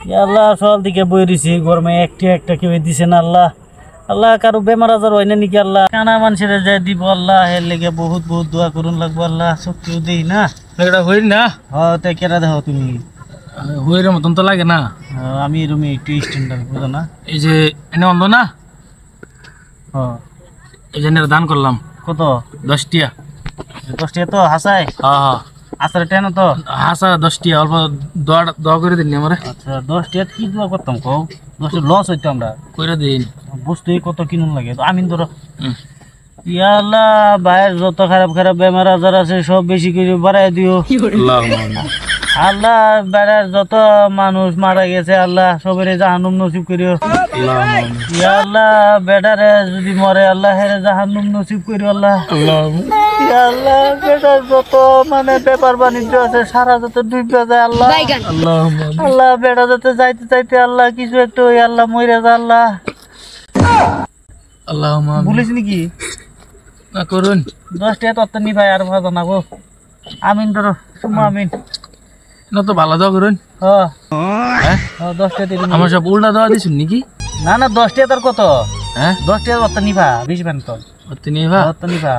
আল্লাহ সকাল দিকে বই রয়েছি গরমে একটা কেউ দিছে না আল্লাহ। আল্লাহ কারো বেমার আজার হয় না নাকি আল্লাহ? কানা মানুষের যাই দিব আল্লাহ, এর লেগে বহুত বহুত দোয়া করুন লাগবো আল্লাহ। সব কেউ দেই না এটা হইল না। তে কেরা দেখো তুমি হইরের মতন তো লাগে না। আমি রুমে একটু স্ট্যান্ডার্ড বুঝো না। এই যে এনে অন্ধ না, এই যে দান করলাম কত? 10 টিয়া। 10 টাকা তো হাসায়? হ্যাঁ আসার টেন তো হাসা 10 টিয়া অল্প দোয়া করে দিন আমারে। আচ্ছা 10 টাকা কি দোয়া করতাম কও? 10 লস হইতো আমরা করে দিন। বুঝতেই কত কিনুন লাগে তো আমি ধরো ইয়া আল্লাহ বাইরের যত খারাপ খারাপ বেমার আজার আছে সব বেশি করে বাড়াই দিও আল্লাহ। বেড়ার যত মানুষ মারা গেছে আল্লাহ সবের জাহান্নাম নসিব করিও ইয়া আল্লাহ। বেটারে যদি মরে আল্লাহ হেরে জাহান্নাম নসিব করিও আল্লাহ। ইয়া আল্লাহ বেটার যত মানে ব্যাপার বাণিজ্য আছে সারা যত ডুবে যায় আল্লাহ। আল্লাহ বেটা যাতে যাইতে চাইতে আল্লাহ কিছু একটু ওই আল্লাহ মরে যা আল্লাহ। বলিস নাকি না করুন 10 টাকা তত্ত্ব নি ভাই আর ভালো না গো। আমিন ধরো সুমা আমিন না তো ভালো দোয়া করুন। হ্যাঁ 10 টাকা দিবি। আমার সব উল্টা দোয়া দিছুন নাকি? না না 10 টাকা তোর কত? হ্যাঁ 10 টাকা তত্ত্ব নিবা 20 বান তো নিবা তত্ত্ব নিবা।